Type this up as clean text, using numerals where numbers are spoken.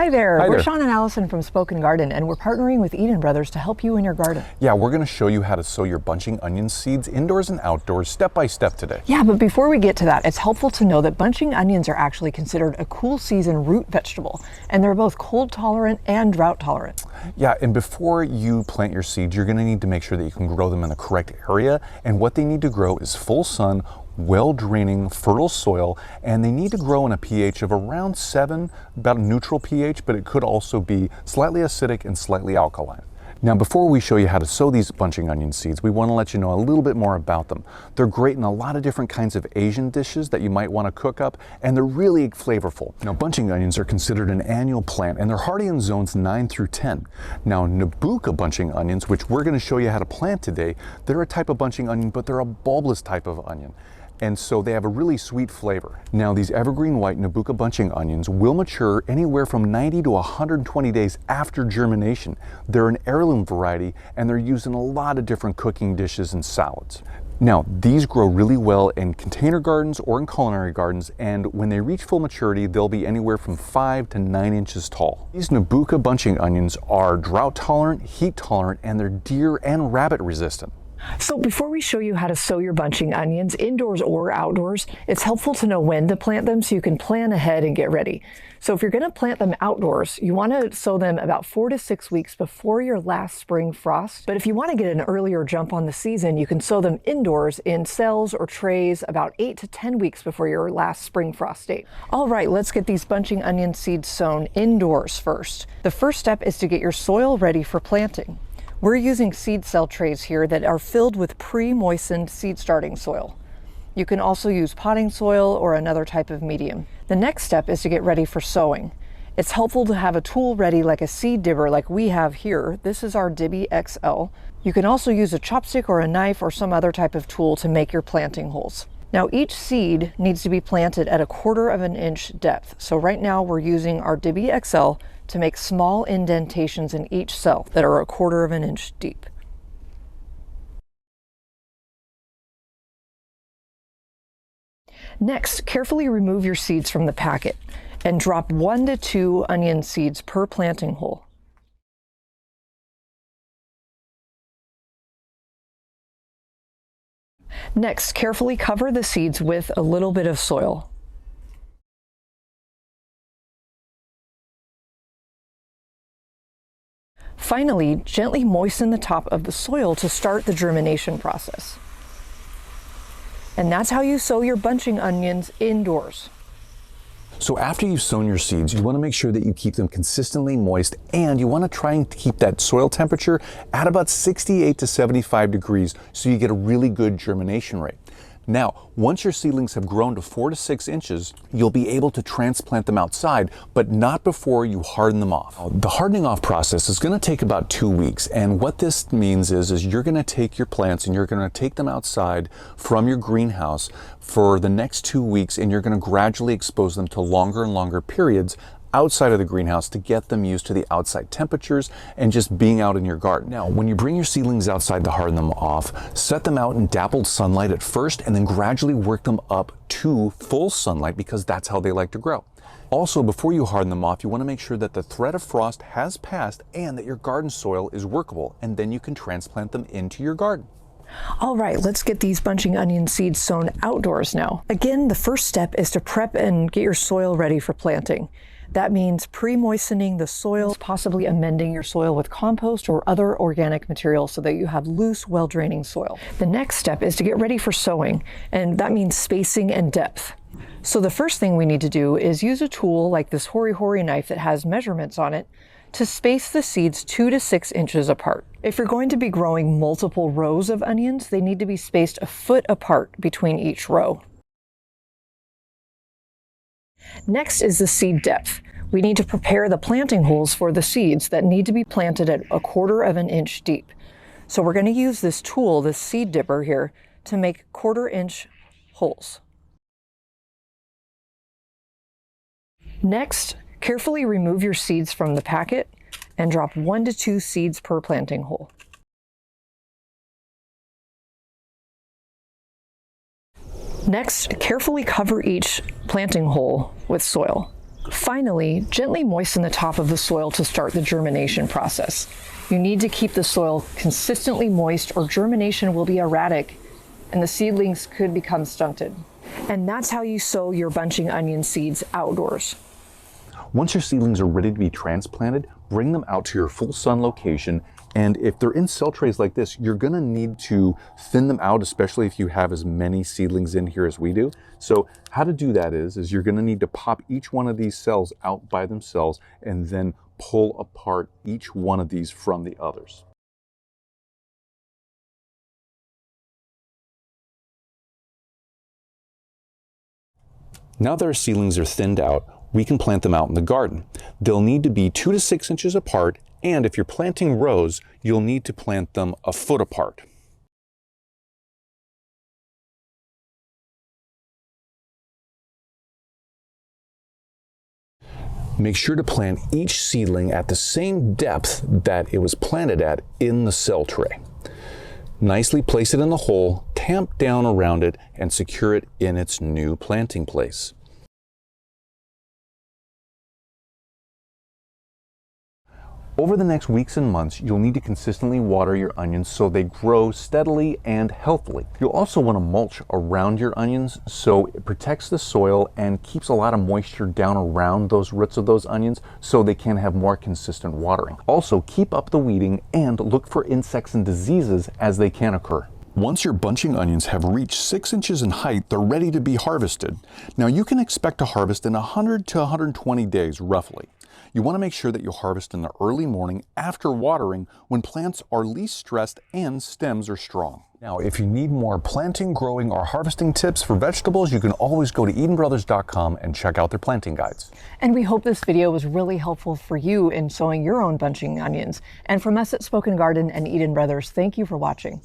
Hi there. Hi We're there. Sean and Allison from Spoken Garden, and we're partnering with Eden Brothers to help you in your garden. Yeah, we're going to show you how to sow your bunching onion seeds indoors and outdoors step by step today. Yeah, but before we get to that, it's helpful to know that bunching onions are actually considered a cool season root vegetable, and they're both cold tolerant and drought tolerant. Yeah, and before you plant your seeds, you're going to need to make sure that you can grow them in the correct area, and what they need to grow is full sun, well-draining, fertile soil, and they need to grow in a pH of around 7, about a neutral pH, but it could also be slightly acidic and slightly alkaline. Now, before we show you how to sow these bunching onion seeds, we want to let you know a little bit more about them. They're great in a lot of different kinds of Asian dishes that you might want to cook up, and they're really flavorful. Now, bunching onions are considered an annual plant, and they're hardy in zones 9 through 10. Now, Nebuka bunching onions, which we're going to show you how to plant today, they're a type of bunching onion, but they're a bulbous type of onion. And so they have a really sweet flavor. Now, these evergreen white Nebuka bunching onions will mature anywhere from 90 to 120 days after germination. They're an heirloom variety, and they're used in a lot of different cooking dishes and salads. Now, these grow really well in container gardens or in culinary gardens, and when they reach full maturity, they'll be anywhere from 5 to 9 inches tall. These Nebuka bunching onions are drought tolerant, heat tolerant, and they're deer and rabbit resistant. So before we show you how to sow your bunching onions indoors or outdoors, it's helpful to know when to plant them so you can plan ahead and get ready. So if you're going to plant them outdoors, you want to sow them about 4 to 6 weeks before your last spring frost. But if you want to get an earlier jump on the season, you can sow them indoors in cells or trays about 8 to 10 weeks before your last spring frost date. All right, let's get these bunching onion seeds sown indoors first. The first step is to get your soil ready for planting. We're using seed cell trays here that are filled with pre-moistened seed starting soil. You can also use potting soil or another type of medium. The next step is to get ready for sowing. It's helpful to have a tool ready like a seed dibber like we have here. This is our Dibby XL. You can also use a chopstick or a knife or some other type of tool to make your planting holes. Now, each seed needs to be planted at 1/4 of an inch depth. So right now we're using our Dibby XL to make small indentations in each cell that are 1/4 of an inch deep. Next, carefully remove your seeds from the packet and drop 1 to 2 onion seeds per planting hole. Next, carefully cover the seeds with a little bit of soil. Finally, gently moisten the top of the soil to start the germination process. And that's how you sow your bunching onions indoors. So after you've sown your seeds, you want to make sure that you keep them consistently moist, and you want to try and keep that soil temperature at about 68 to 75 degrees so you get a really good germination rate. Now, once your seedlings have grown to 4 to 6 inches, you'll be able to transplant them outside, but not before you harden them off. The hardening off process is going to take about 2 weeks, and what this means is you're going to take your plants and you're going to take them outside from your greenhouse for the next 2 weeks, and you're going to gradually expose them to longer and longer periods outside of the greenhouse to get them used to the outside temperatures and just being out in your garden. Now, when you bring your seedlings outside to harden them off, set them out in dappled sunlight at first and then gradually work them up to full sunlight because that's how they like to grow. Also, before you harden them off, you want to make sure that the threat of frost has passed and that your garden soil is workable, and then you can transplant them into your garden. All right, let's get these bunching onion seeds sown outdoors now. Again, the first step is to prep and get your soil ready for planting. That means pre-moistening the soil, possibly amending your soil with compost or other organic material so that you have loose, well-draining soil. The next step is to get ready for sowing, and that means spacing and depth. So the first thing we need to do is use a tool like this hori-hori knife that has measurements on it to space the seeds 2 to 6 inches apart. If you're going to be growing multiple rows of onions, they need to be spaced 1 foot apart between each row. Next is the seed depth. We need to prepare the planting holes for the seeds that need to be planted at 1/4 of an inch deep. So we're going to use this tool, this seed dipper here, to make 1/4 inch holes. Next, carefully remove your seeds from the packet and drop 1 to 2 seeds per planting hole. Next, carefully cover each planting hole with soil. Finally, gently moisten the top of the soil to start the germination process. You need to keep the soil consistently moist or germination will be erratic and the seedlings could become stunted. And that's how you sow your bunching onion seeds outdoors. Once your seedlings are ready to be transplanted, bring them out to your full sun location. And if they're in cell trays like this, you're gonna need to thin them out, especially if you have as many seedlings in here as we do. So how to do that is you're gonna need to pop each one of these cells out by themselves and then pull apart each one of these from the others. Now that our seedlings are thinned out, we can plant them out in the garden. They'll need to be 2 to 6 inches apart, and if you're planting rows, you'll need to plant them a foot apart. Make sure to plant each seedling at the same depth that it was planted at in the cell tray. Nicely place it in the hole, tamp down around it, and secure it in its new planting place. Over the next weeks and months, you'll need to consistently water your onions so they grow steadily and healthily. You'll also want to mulch around your onions so it protects the soil and keeps a lot of moisture down around those roots of those onions so they can have more consistent watering. Also, keep up the weeding and look for insects and diseases as they can occur. Once your bunching onions have reached 6 inches in height, they're ready to be harvested. Now you can expect to harvest in 100 to 120 days roughly. You want to make sure that you harvest in the early morning after watering when plants are least stressed and stems are strong. Now, if you need more planting, growing, or harvesting tips for vegetables, you can always go to EdenBrothers.com and check out their planting guides. And we hope this video was really helpful for you in sowing your own bunching onions. And from us at Spoken Garden and Eden Brothers, thank you for watching.